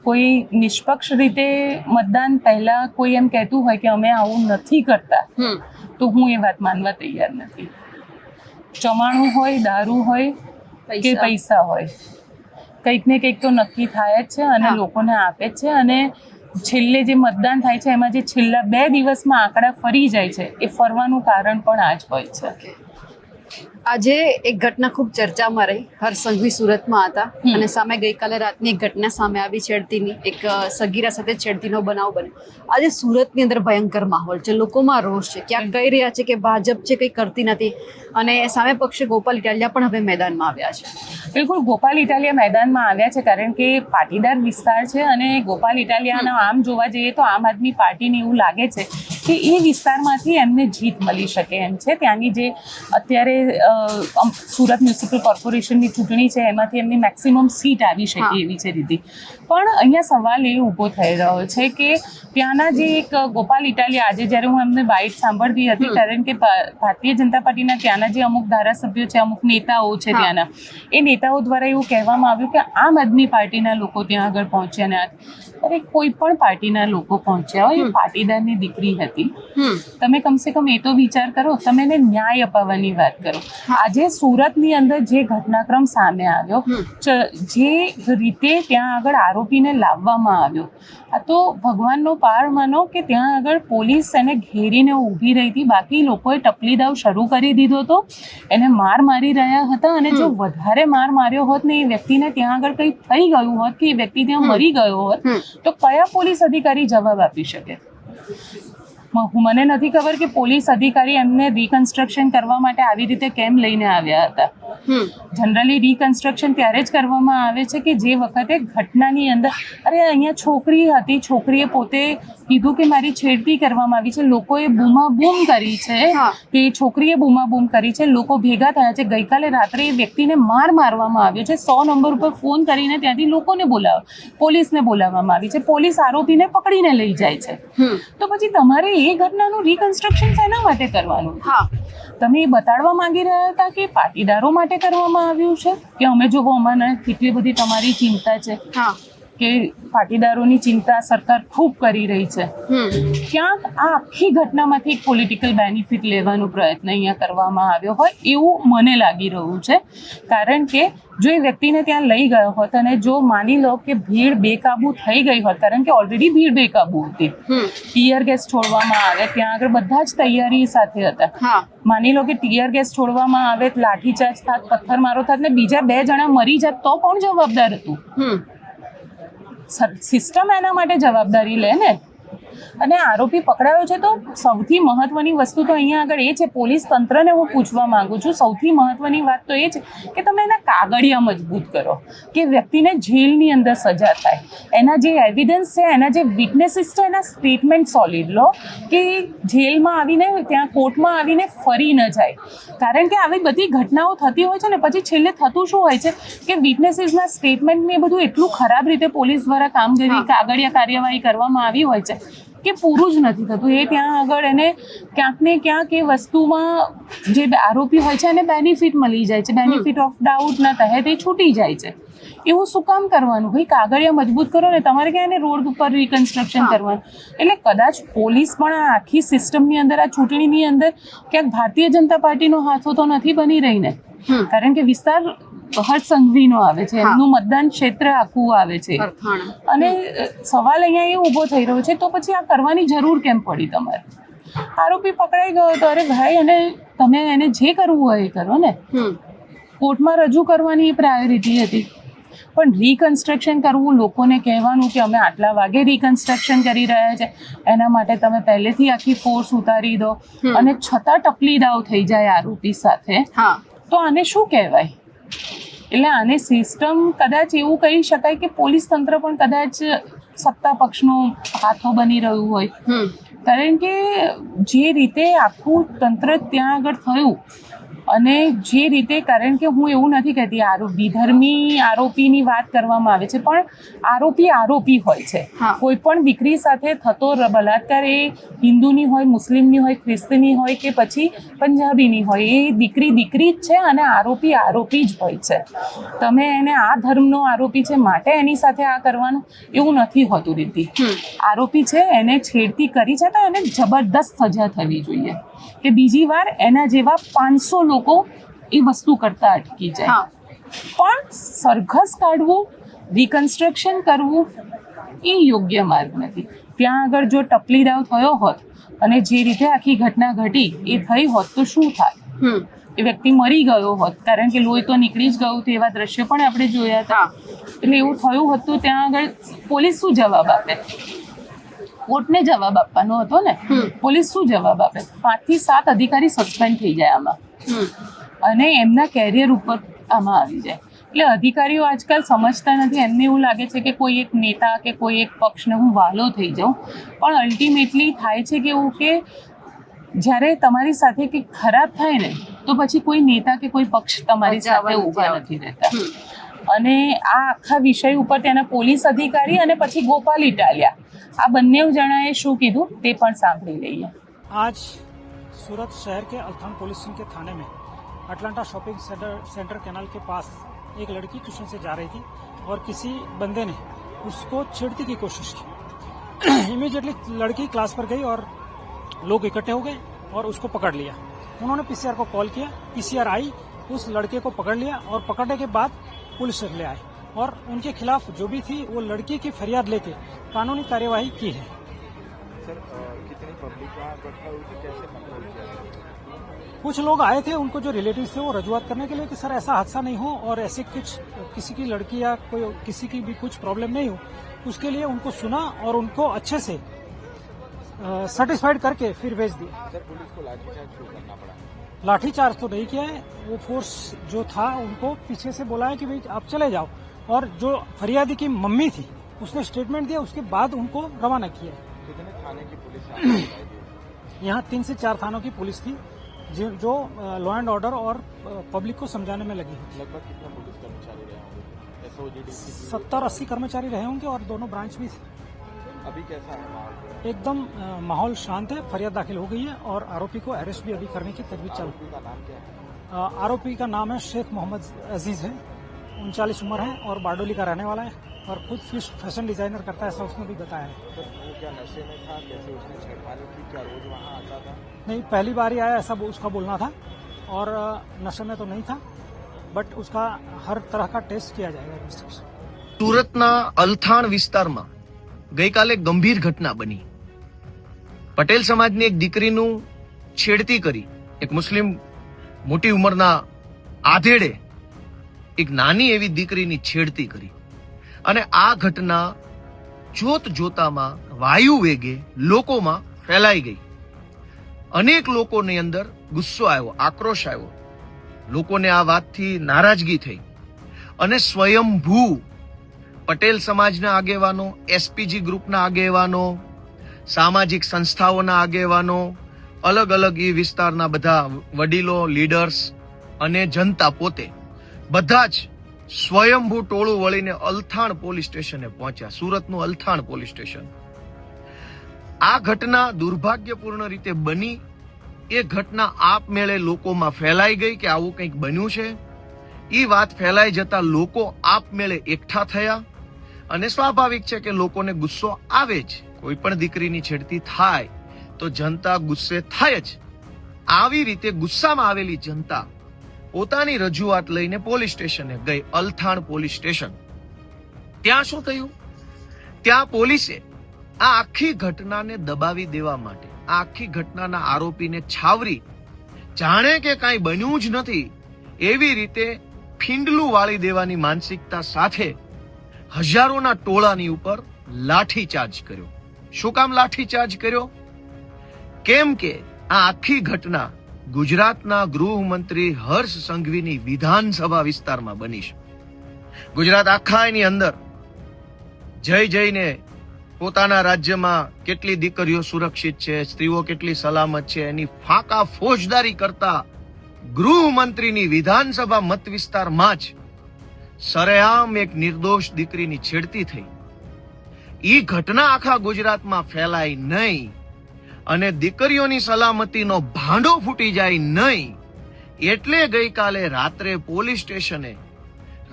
કોઈ નિષ્પક્ષ રીતે મતદાન પહેલા કોઈ એમ કહેતું હોય કે અમે આવું નથી કરતા, તો હું એ વાત માનવા તૈયાર નથી. ચવાણું હોય, દારૂ હોય કે પૈસા હોય, કંઈક ને કંઈક તો નક્કી થાય જ છે અને લોકોને આપે જ છે. અને છેલ્લે જે મતદાન થાય છે એમાં જે છેલ્લા 2 દિવસમાં આંકડા ફરી જાય છે, એ ફરવાનું કારણ પણ આ જ હોય છે. આજે એક ઘટના ખૂબ ચર્ચામાં રહી. હર્ષ સંઘવી સુરતમાં હતા અને સામે ગઈકાલે રાતની એક ઘટના સામે આવી છેડતીની, એક સગીરા સાથે છેડતીનો બનાવ બન્યો. આજે સુરતની અંદર ભયંકર માહોલ છે, લોકોમાં રોષ છે. ક્યાંક કહી રહ્યા છે કે ભાજપ છે કંઈ કરતી નથી અને સામે પક્ષે ગોપાલ ઇટાલિયા પણ હવે મેદાનમાં આવ્યા છે. બિલકુલ, ગોપાલ ઇટાલિયા મેદાનમાં આવ્યા છે કારણ કે પાટીદાર વિસ્તાર છે અને ગોપાલ ઇટાલિયાના આમ જોવા જઈએ તો આમ આદમી પાર્ટીને એવું લાગે છે કે એ વિસ્તારમાંથી એમને જીત મળી શકે એમ છે. ત્યાંની જે અત્યારે સુરત મ્યુનિસિપલ કોર્પોરેશનની ચૂંટણી છે એમાંથી એમની મેક્સિમમ સીટ આવી શકે એવી છે રીતિ. પણ અહીંયા સવાલ એ ઊભો થઈ રહ્યો છે કે ત્યાંના જે એક ગોપાલ ઇટાલિયા, આજે જ્યારે હું એમને બાઇટ સાંભળતી હતી કારણ કે ભારતીય જનતા પાર્ટીના ત્યાંના જે અમુક ધારાસભ્યો છે, અમુક નેતાઓ છે ત્યાંના, એ નેતાઓ દ્વારા એવું કહેવામાં આવ્યું કે આમ આદમી પાર્ટીના લોકો ત્યાં આગળ પહોંચ્યા ને અરે કોઈ પણ પાર્ટીના લોકો પહોંચ્યા હોય, એ પાટીદારની દીકરી હતી. તમે કમસે કમ એ તો વિચાર કરો, તમે એને ન્યાય અપાવવાની વાત કરો. આજે સુરતની અંદર જે ઘટનાક્રમ સામે આવ્યો, જે રીતે ત્યાં આગળ આરોપીને લાવવામાં આવ્યો, આ તો ભગવાનનો પાર માનો કે ત્યાં આગળ પોલીસ એને ઘેરીને ઊભી રહી હતી. બાકી લોકોએ ટપલી દાવ શરૂ કરી દીધો હતો, એને માર મારી રહ્યા હતા અને જો વધારે માર માર્યો હોત ને એ વ્યક્તિને ત્યાં આગળ કંઈ થઈ ગયું હોત કે એ વ્યક્તિ ત્યાં મરી ગયો હોત તો કયા પોલીસ અધિકારી જવાબ આપી શકે? મને નથી ખબર કે પોલીસ અધિકારી એમને રિકન્સ્ટ્રક્શન કરવા માટે આવી રીતે કેમ લઈને આવ્યા હતા. જનરલી રિકન્સ્ટ્રક્શન ત્યારે જ કરવામાં આવે છે કે જે વખતે ઘટનાની અંદર, અરે અહીંયા છોકરી હતી, છોકરીએ પોતે કીધું કે મારી છેડતી કરવામાં આવી છે, લોકોએ બૂમાબૂમ કરી છે, કે છોકરીએ બૂમાબૂમ કરી છે, લોકો ભેગા થયા છે. ગઈકાલે રાત્રે એ વ્યક્તિને મારવામાં આવ્યો છે. 100 નંબર ઉપર ફોન કરીને ત્યાંથી લોકોને પોલીસને બોલાવવામાં આવી છે. પોલીસ આરોપીને પકડીને લઈ જાય છે. તો પછી તમારે એ ઘટનાનું રિકન્સ્ટ્રક્શન શેના માટે કરવાનું? તમે એ બતાડવા માંગી રહ્યા હતા કે પાટીદારો માટે કરવામાં આવ્યું છે કે અમે જો અમારે કેટલી બધી તમારી ચિંતા છે, કે પાટીદારોની ચિંતા સરકાર ખૂબ કરી રહી છે. ક્યાંક આ આખી ઘટનામાંથી એક પોલિટિકલ બેનિફિટ લેવાનો પ્રયત્ન અહીંયા કરવામાં આવ્યો હોય એવું મને લાગી રહ્યું છે. કારણ કે જો એ વ્યક્તિને ત્યાં લઈ ગયો હોત અને જો માની લો કે ભીડ બેકાબુ થઈ ગઈ હોત, કારણ કે ઓલરેડી ભીડ બેકાબુ હતી, ટીયર ગેસ છોડવામાં આવે, ત્યાં આગળ બધા જ તૈયારી સાથે હતા. માની લો કે ટીયર ગેસ છોડવામાં આવે, લાઠીચાર્જ થાત, પથ્થરમારો થાત ને બીજા 2 જણા મરી જાત તો કોણ જવાબદાર હતું? સિસ્ટમ એના માટે જવાબદારી લે ને. અને આરોપી પકડાયો છે તો સૌથી મહત્વની વસ્તુ તો અહીંયા આગળ એ છે, પોલીસ તંત્રને હું પૂછવા માંગુ છું, સૌથી મહત્વની વાત તો એ છે કે તમે એના કાગળિયા મજબૂત કરો કે વ્યક્તિને જેલની અંદર સજા થાય. એના જે એવિડન્સ છે, એના જે વિટનેસીસ છે, એના સ્ટેટમેન્ટ સોલિડ લો કે જેલમાં આવીને, ત્યાં કોર્ટમાં આવીને ફરી ન જાય. કારણ કે આવી બધી ઘટનાઓ થતી હોય છે ને પછી છેલ્લે થતું શું હોય છે કે વિટનેસીસના સ્ટેટમેન્ટને એ બધું એટલું ખરાબ રીતે પોલીસ દ્વારા કામગીરી, કાગળિયા કાર્યવાહી કરવામાં આવી હોય છે કે પૂરું જ નથી થતું. એ ત્યાં આગળ એને ક્યાંક ને ક્યાંક એ વસ્તુમાં જે આરોપી હોય છે એને બેનિફિટ મળી જાય છે, બેનિફિટ ઓફ ડાઉટના તહેત એ છૂટી જાય છે. એવું શું કામ કરવાનું ભાઈ? કાગળિયા મજબૂત કરો ને, તમારે ક્યાં એને રોડ ઉપર રિકન્સ્ટ્રક્શન કરવાનું? એટલે કદાચ પોલીસ પણ આ આખી સિસ્ટમની અંદર, આ ચૂંટણીની અંદર ક્યાંક ભારતીય જનતા પાર્ટીનો હાથો તો નથી બની રહી ને. કારણ કે વિસ્તાર હર્ષ સંઘવીનો આવે છે, એમનું મતદાન ક્ષેત્ર આખું આવે છે. અને સવાલ અહીંયા એ ઊભો થઈ રહ્યો છે તો પછી આ કરવાની જરૂર કેમ પડી તમારે? આરોપી પકડાઈ ગયો તો અરે ભાઈ, અને તમે એને જે કરવું હોય એ કરો ને. કોર્ટમાં રજૂ કરવાની પ્રાયોરિટી હતી, પણ રિકન્સ્ટ્રક્શન કરવું, લોકોને કહેવાનું કે અમે આટલા વાગે રિકન્સ્ટ્રક્શન કરી રહ્યા છે, એના માટે તમે પહેલેથી આખી ફોર્સ ઉતારી દો અને છતાં ટપલી દાવ થઈ જાય આરોપી સાથે, તો આને શું કહેવાય? એટલે આને સિસ્ટમ કદાચ એવું કહી શકાય કે પોલીસ તંત્ર પણ કદાચ સત્તા પક્ષનો હાથો બની રહ્યું હોય. કારણ કે જે રીતે આખું તંત્ર ત્યાં આગળ થયું અને જે રીતે, કારણ કે હું એવું નથી કહેતી વિધર્મી આરોપીની વાત કરવામાં આવે છે, પણ આરોપી હોય છે. કોઈ પણ દીકરી સાથે થતો બલાત્કાર એ હિન્દુની હોય, મુસ્લિમની હોય, ખ્રિસ્તીની હોય કે પછી પંજાબીની હોય, એ દીકરી જ છે અને આરોપી જ હોય છે. તમે એને આ ધર્મનો આરોપી છે માટે એની સાથે આ કરવાનું એવું નથી હોતું રીતિ. આરોપી છે, એને છેડતી કરી છે તો એને જબરદસ્ત સજા થવી જોઈએ કે બીજી વાર એના જેવા 500 લોકો એ વસ્તુ કરતા અટકી જાય. પણ સરઘસ કાઢવું, રિકન્સ્ટ્રક્શન કરવું એ યોગ્ય માર્ગ નથી. ત્યાં આગળ જો ટપલી દાવ થયો હોત અને જે રીતે આખી ઘટના ઘટી એ થઈ હોત તો શું થાય? એ વ્યક્તિ મરી ગયો હોત, કારણ કે લોહી તો નીકળી જ ગયું હતું, એવા દ્રશ્યો પણ આપણે જોયા હતા. એટલે એવું થયું હતું. ત્યાં આગળ પોલીસ શું જવાબ આપે? કોર્ટને જવાબ આપવાનો હતો ને. પોલીસ શું જવાબ આપે? 5 થી 7 અધિકારી સસ્પેન્ડ થઈ જાય આમાં અને એમના કેરિયર ઉપર આમાં આવી જાય. એટલે અધિકારીઓ આજકાલ સમજતા નથી. એમને એવું લાગે છે કે કોઈ એક નેતા કે કોઈ એક પક્ષને હું વાલો થઈ જાઉં, પણ અલ્ટિમેટલી થાય છે કે એવું કે જ્યારે તમારી સાથે કંઈક ખરાબ થાય ને તો પછી કોઈ નેતા કે કોઈ પક્ષ તમારી સાથે ઊભા નથી રહેતા. અને આ આખા વિષય ઉપર ત્યાંના પોલીસ અધિકારી અને પછી ગોપાલ ઇટાલિયા, આ બંને જણાએ શું કીધું તે પણ સાંભળી લઈએ. आज सूरत शहर के अल्थान पुलिस स्टेशन के थाने में अटलांटा शॉपिंग सेंटर कैनाल के पास एक लड़की ट्यूशन से जा रही थी और किसी बंदे ने उसको छेड़ने की कोशिश की। इमीडिएटली लड़की क्लास पर गई और लोग इकट्ठे हो गए और उसको पकड़ लिया। उन्होंने पीसीआर को कॉल किया, पीसीआर आई, उस लड़के को पकड़ लिया और पकड़ने के बाद पुलिस ले आए और उनके खिलाफ जो भी थी वो लड़की की फरियाद लेके कानूनी कार्यवाही की है। कितनी पब्लिक वहाँ इकट्ठा हुई थी, कैसे कंट्रोल किया? कुछ लोग आए थे, उनको जो रिलेटिव्स थे वो रजूआत करने के लिए कि सर ऐसा हादसा नहीं हो और ऐसे कुछ किसी की लड़की या कोई किसी की भी कुछ प्रॉब्लम नहीं हो, उसके लिए उनको सुना और उनको अच्छे से सेटिस्फाइड करके फिर भेज दिया। सर पुलिस को लाठीचार्ज क्यों करना पड़ा? लाठीचार्ज तो नहीं किया है, वो फोर्स जो था उनको पीछे से बोला है कि भाई आप चले जाओ, और जो फरियादी की मम्मी थी उसने स्टेटमेंट दिया, उसके बाद उनको रवाना किया है। कितने थाने की पुलिस? यहाँ 3 से 4 थानों की पुलिस थी जो लॉ एंड ऑर्डर और पब्लिक को समझाने में लगी है। लगभग कितने पुलिस कर्मचारी रहे होंगे? एसओजी 70-80 कर्मचारी रहे होंगे और दोनों ब्रांच भी थे। अभी कैसा है माहौल? एकदम माहौल शांत है। फरियाद दाखिल हो गई है और आरोपी को अरेस्ट भी अभी करने की तजवीज चल आरोपी का नाम क्या है? आरोपी का नाम है शेख मोहम्मद अजीज है, 39 उम्र है और बारडोली का रहने वाला है और खुद फैशन डिजाइनर करता है, ऐसा उसने भी बताया है। सर वो क्या नशे में था? कैसे उसने छेड़खानी की? क्या रोज वहाँ आता था? नहीं, पहली बार ही आया ऐसा उसका बोलना था और नशे में तो नहीं था, बट उसका हर तरह का टेस्ट किया जाएगा इन्वेस्टिगेशन। સુરતના અલથાણ વિસ્તારમાં ગઈકાલે ગંભીર ઘટના બની. પટેલ સમાજની એક દીકરીનું છેડતી કરી એક મુસ્લિમ મોટી ઉંમરના આધેડે એક નાની એવી દીકરીની છેડતી કરી અને આ ઘટના જોત જોતામાં વાયુ વેગે લોકોમાં ફેલાઈ ગઈ. અનેક લોકોની અંદર ગુસ્સો આવ્યો, આક્રોશ આવ્યો. લોકોને આ વાતથી નારાજગી થઈ અને સ્વયંભૂ પટેલ સમાજના આગેવાનો, એસપીજી ગ્રુપના આગેવાનો, સામાજિક સંસ્થાઓના આગેવાનો, અલગ અલગ એ વિસ્તારના બધા વડીલો, લીડર્સ અને જનતા પોતે બધા જ સ્વયંભૂ ટોળું વળીને અલથાણ પોલીસ સ્ટેશને પહોંચ્યા. સુરતનું અલથાણ પોલીસ સ્ટેશન. આ ઘટના દુર્ભાગ્યપૂર્ણ રીતે બની. એ ઘટના આપમેળે લોકોમાં ફેલાઈ ગઈ કે આવું કંઈક બન્યું છે. એ વાત ફેલાઈ જતા લોકો આપમેળે એકઠા થયા અને સ્વાભાવિક છે કે લોકોને ગુસ્સો આવે જ. કોઈ પણ દીકરીની છેડતી થાય તો જનતા ગુસ્સે થાય જ. આવી રીતે ગુસ્સામાં આવેલી જનતા પોતાની રજૂઆત લઈને પોલીસ સ્ટેશને ગઈ, અલથાણ પોલીસ સ્ટેશન. ત્યાં શું થયું? ત્યાં પોલીસે આ આખી ઘટનાને દબાવી દેવા માટે, આ આખી ઘટનાના આરોપીને છાવરી જાણે કે કાંઈ બન્યું જ નથી એવી રીતે ફીંડલું વાળી દેવાની માનસિકતા સાથે હજારોના ટોળાની ઉપર લાઠીચાર્જ કર્યો. શું કામ લાઠીચાર્જ કર્યો? કેમ કે આ આખી ઘટના ગુજરાતના ગૃહમંત્રી હર્ષ સંઘવીની વિધાનસભા વિસ્તારમાં બની છે. ગુજરાત આખા એની અંદર જઈ જઈને પોતાના રાજ્યમાં કેટલી દીકરીઓ સુરક્ષિત છે, સ્ત્રીઓ કેટલી સલામત છે, એની ફાંકા ફોજદારી કરતા ગૃહમંત્રીની વિધાનસભા મત વિસ્તારમાં જ સરેઆમ એક નિર્દોષ દીકરીની છેડતી થઈ. ઈ ઘટના આખા ગુજરાતમાં ફેલાય નહીં અને દીકરીઓની સલામતીનો ભાંડો ફૂટી જાય નહીં એટલે ગઈકાલે રાત્રે પોલીસ સ્ટેશને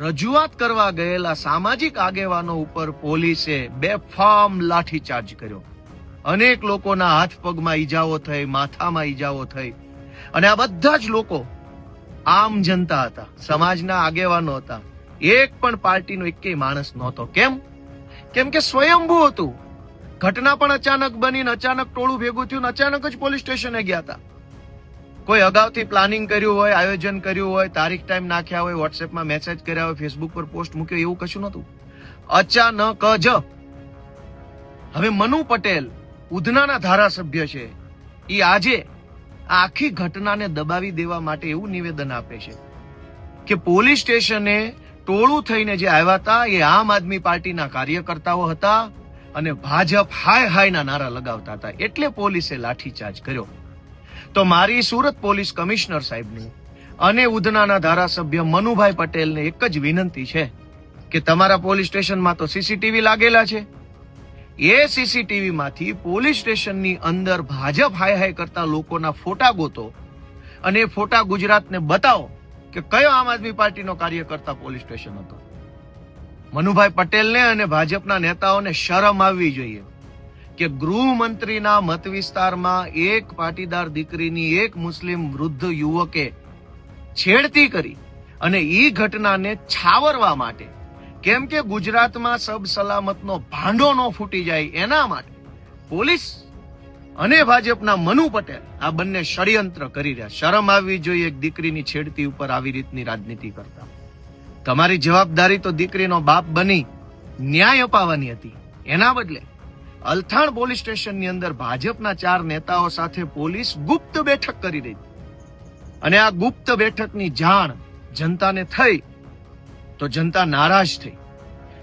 રજૂઆત કરવા ગયેલા સામાજિક આગેવાનો ઉપર પોલીસે બેફામ લાઠીચાર્જ કર્યો. અનેક લોકોના હાથ પગમાં ઈજાઓ થઈ, માથામાં ઈજાઓ થઈ અને આ બધા જ લોકો આમ જનતા હતા, સમાજના આગેવાનો હતા. એક પણ પાર્ટીનો એકેય માણસ નહોતો. કેમ? કેમ કે સ્વયંભૂ હતું. ઘટના પણ અચાનક બની, અચાનક ટોળું ભેગું થયું, અચાનક જ પોલીસ સ્ટેશને ગયા હતા. કોઈ અગાઉથી પ્લાનિંગ કર્યું હોય, આયોજન કર્યું હોય, તારીખ ટાઈમ નાખ્યા હોય, વોટ્સએપમાં મેસેજ કર્યા હોય, ફેસબુક પર પોસ્ટ મૂક્યો, એવું કશું નહોતું. અચાનક જ હવે મનુ પટેલ ઉધનાના ધારાસભ્ય છે, એ આજે આ આખી ઘટનાને દબાવી દેવા માટે એવું નિવેદન આપે છે કે પોલીસ સ્ટેશને ટોળું થઈને જે આવ્યા હતા એ આમ આદમી પાર્ટીના કાર્યકર્તાઓ હતા અને ભાજપ હાય હાયના નારા લગાવતા હતા, એટલે પોલીસે લાઠીચાર્જ કર્યો. તો મારી સુરત પોલીસ કમિશનર સાહેબની અને ઉધનાના ધારાસભ્ય મનુભાઈ પટેલને એક જ વિનંતી છે કે તમારા પોલીસ સ્ટેશનમાં તો સીસીટીવી લાગેલા છે, એ સીસીટીવી માંથી પોલીસ સ્ટેશનની અંદર ભાજપ હાય હાય કરતા લોકોના ફોટા ગોતો અને એ ફોટા ગુજરાતને બતાવો કે કયો આમ આદમી પાર્ટીનો કાર્યકર્તા પોલીસ સ્ટેશન હતો. મનુભાઈ પટેલને અને ભાજપના નેતાઓને શરમ આવવી જોઈએ કે ગૃહમંત્રીના મત વિસ્તારમાં એક પાટીદાર દીકરીની એક મુસ્લિમ વૃદ્ધ યુવકે છેડતી કરી અને ઈ ઘટનાને છાવરવા માટે, કેમ કે ગુજરાતમાં સબ સલામતનો ભાંડો ન ફૂટી જાય એના માટે પોલીસ અને ભાજપના મનુ પટેલ આ બંને ષડયંત્ર કરી રહ્યા. શરમ આવવી જોઈએ એક દીકરીની છેડતી ઉપર આવી રીતની રાજનીતિ કરતા. તમારી જવાબદારી તો દીકરીનો બાપ બની ન્યાય અપાવવાની હતી, એના બદલે અલથાણ પોલીસ સ્ટેશનની અંદર ભાજપના 4 નેતાઓ સાથે પોલીસ ગુપ્ત બેઠક કરી રહી અને આ ગુપ્ત બેઠકની જાણ જનતાને થઈ તો જનતા નારાજ થઈ.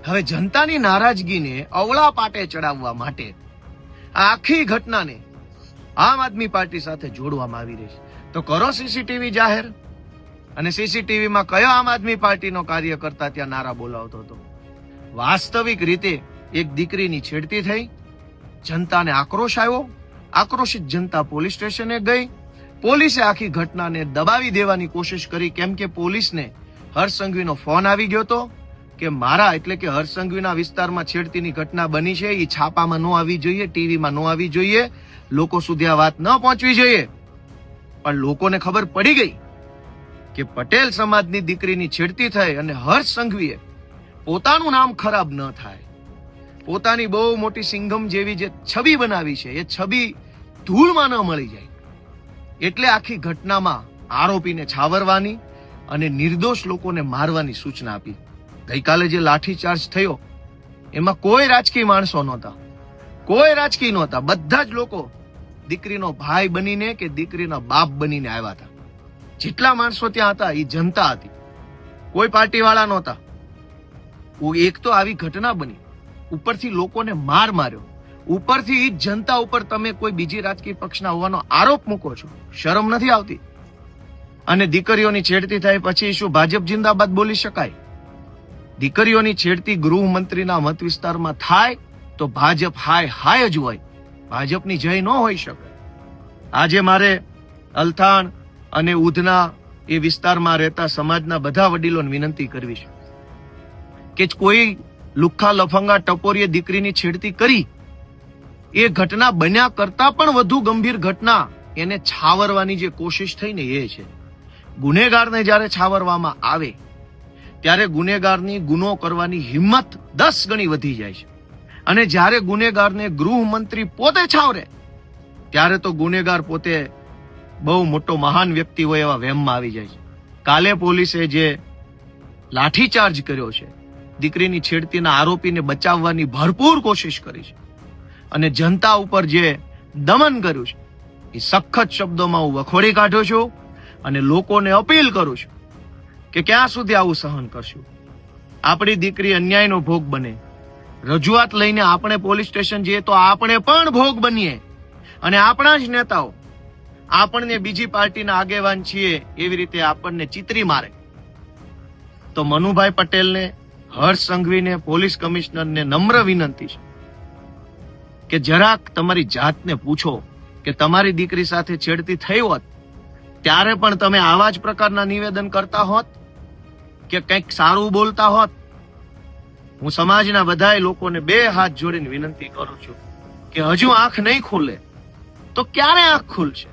હવે જનતાની નારાજગીને અવળા પાટે ચડાવવા માટે આ આખી ઘટનાને આમ આદમી પાર્ટી સાથે જોડવામાં આવી રહી છે. તો કરો સીસીટીવી જાહેર, અને સીસીટીવીમાં કયો આમ આદમી પાર્ટીનો કાર્યકર્તા ત્યાં નારા બોલાવતો હતો. વાસ્તવિક રીતે એક દીકરીની છેડતી થઈ, જનતાને આક્રોશ આવ્યો, આક્રોશિત જનતા પોલીસ સ્ટેશને ગઈ, પોલીસે આખી ઘટનાને દબાવી દેવાની કોશિશ કરી, કેમ કે પોલીસને હર્ષ સંઘવીનો ફોન આવી ગયો હતો કે મારા એટલે કે હર્ષ સંઘવીના વિસ્તારમાં છેડતીની ઘટના બની છે, એ છાપામાં ન આવી જોઈએ, ટીવીમાં ન આવી જોઈએ, લોકો સુધી આ વાત ન પહોંચવી જોઈએ. પણ લોકોને ખબર પડી ગઈ કે પટેલ સમાજની દીકરીની છેડતી થઈ અને હર્ષ સંઘવીએ પોતાનું નામ ખરાબ ન થાય, પોતાની બહુ મોટી સિંઘમ જેવી જે છબી બનાવી છે એ છબી ધૂળમાં ન મળી જાય, એટલે આખી ઘટનામાં આરોપીને છાવરવાની અને નિર્દોષ લોકોને મારવાની સૂચના આપી. ગઈકાલે જે લાઠીચાર્જ થયો એમાં કોઈ રાજકીય માણસો નહોતા, કોઈ રાજકીય નહોતા, બધા જ લોકો દીકરીનો ભાઈ બનીને કે દીકરીના બાપ બનીને આવ્યા હતા. જેટલા માણસો ત્યાં હતા એ જનતા હતી, કોઈ પાર્ટી વાળા નહોતા. એક તો આવી ઘટના બની, ઉપરથી લોકોને માર માર્યો, ઉપરથી એ જનતા ઉપર તમે કોઈ બીજી રાજકીય પક્ષના હોવાનો આરોપ મૂકો છો, શરમ નથી આવતી? અને દીકરીઓની છેડતી થાય પછી શું ભાજપ જિંદાબાદ બોલી શકાય? દીકરીઓની છેડતી ગૃહમંત્રીના મત વિસ્તારમાં થાય તો ભાજપ હાય હાય જ હોય, ભાજપની જય ન હોઈ શકે. આજે મારે અલથાણ અને ઉધના એ વિસ્તારમાં રહેતા સમાજના બધા વડીલોને વિનંતી કરવી છે કે કોઈ લુખ્ખા લફંગા ટપોરીએ દીકરીની છેડતી કરી, એ ઘટના બન્યા કરતા પણ વધુ ગંભીર ઘટના એને છાવરવાની જે કોશિશ થઈ ને એ છે. ગુનેગારને જ્યારે છાવરવામાં આવે ત્યારે ગુનેગારની ગુનો કરવાની હિંમત 10 ગણી વધી જાય છે, અને જ્યારે ગુનેગારને ગૃહમંત્રી પોતે છાવરે ત્યારે તો ગુનેગાર પોતે બહુ મોટો મહાન વ્યક્તિ હોય એવા વહેમમાં આવી જાય છે. કાલે પોલીસે જે લાઠીચાર્જ કર્યો છે, દીકરીની છેડતીના આરોપીને બચાવવાની ભરપૂર કોશિશ કરી છે અને જનતા ઉપર જે દમન કર્યું છે એ સખત શબ્દોમાં હું વખોડી કાઢું છું અને લોકોને અપીલ કરું છું કે ક્યાં સુધી આવું સહન કરશું? આપણી દીકરી અન્યાયનો ભોગ બને, રજૂઆત લઈને આપણે પોલીસ સ્ટેશન જઈએ તો આપણે પણ ભોગ બનીએ અને આપણા જ નેતાઓ આપણને બીજી પાર્ટીના આગેવાન છીએ એવી રીતે આપણને ચીતરી મારે. તો મનુભાઈ પટેલને, હર્ષ સંઘવીને, પોલીસ કમિશનરને નમ્ર વિનંતી છે કે જરાક તમારી જાતને પૂછો કે તમારી દીકરી સાથે છેડતી થઈ હોત ત્યારે પણ તમે આવા જ પ્રકારના નિવેદન કરતા હોત કે કંઈક સારું બોલતા હોત? હું સમાજના બધાય લોકોને 2 હાથ જોડીને વિનંતી કરું છું કે હજુ આંખ નહીં ખુલે તો ક્યારે આંખ ખુલશે?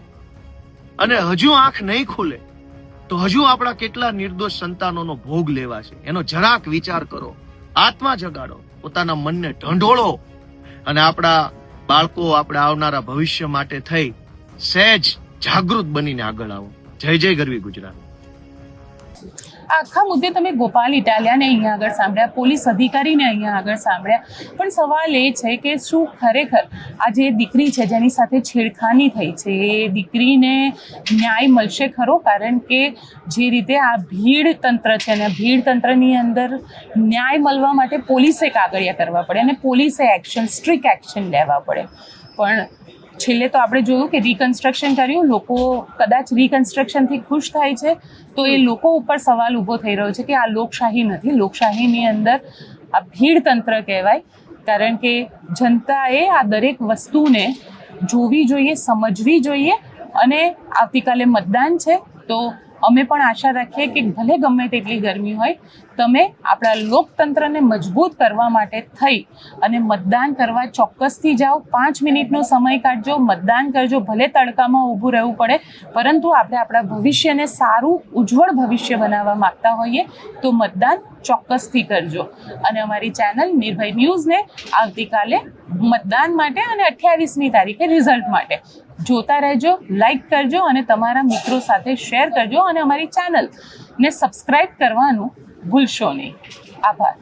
અને હજુ આંખ નહીં ખુલે તો હજુ આપણા કેટલા નિર્દોષ સંતાનોનો ભોગ લેવા છે, એનો જરાક વિચાર કરો, આત્મા જગાડો, પોતાના મનને ઢંઢોળો અને આપણા બાળકો, આપણા આવનારા ભવિષ્ય માટે થઈ સહેજ જાગૃત બનીને આગળ આવો. જય જય ગરવી ગુજરાત. આખા મુદ્દે તમે ગોપાલ ઇટાલિયાને અહીંયા આગળ સાંભળ્યા, પોલીસ અધિકારીને અહીંયા આગળ સાંભળ્યા, પણ સવાલ એ છે કે શું ખરેખર આ જે દીકરી છે જેની સાથે છેડખાની થઈ છે એ દીકરીને ન્યાય મળશે ખરો? કારણ કે જે રીતે આ ભીડ તંત્ર છે અને ભીડ તંત્રની અંદર ન્યાય મળવા માટે પોલીસે કાગળિયા કરવા પડે અને પોલીસે સ્ટ્રિક્ટ એક્શન લેવા પડે. પણ છેલ્લે તો આપણે જોયું કે રિકન્સ્ટ્રક્શન કર્યું, લોકો કદાચ રિકન્સ્ટ્રક્શનથી ખુશ થાય છે, તો એ લોકો ઉપર સવાલ ઊભો થઈ રહ્યો છે કે આ લોકશાહી નથી. લોકશાહીની અંદર આ ભીડ તંત્ર કહેવાય, કારણ કે જનતાએ આ દરેક વસ્તુને જોવી જોઈએ, સમજવી જોઈએ. અને આવતીકાલે મતદાન છે, તો અમે પણ આશા રાખીએ કે ભલે ગમે તેટલી ગરમી હોય, તમે આપણા લોકતંત્રને મજબૂત કરવા માટે થઈ અને મતદાન કરવા ચોક્કસથી જાઓ. 5 મિનિટનો સમય કાઢજો, મતદાન કરજો. ભલે તડકામાં ઊભું રહેવું પડે, પરંતુ આપણે આપણા ભવિષ્યને સારું ઉજ્જવળ ભવિષ્ય બનાવવા માગતા હોઈએ તો મતદાન ચોક્કસથી કરજો. અને અમારી ચેનલ નિર્ભય ન્યૂઝને આવતીકાલે મતદાન માટે અને 28મી તારીખે રિઝલ્ટ માટે જોતા રહેજો, લાઈક કરજો અને તમારા મિત્રો સાથે શેર કરજો અને અમારી ચેનલને સબસ્ક્રાઈબ કરવાનું ભૂલશો નહીં. આભાર.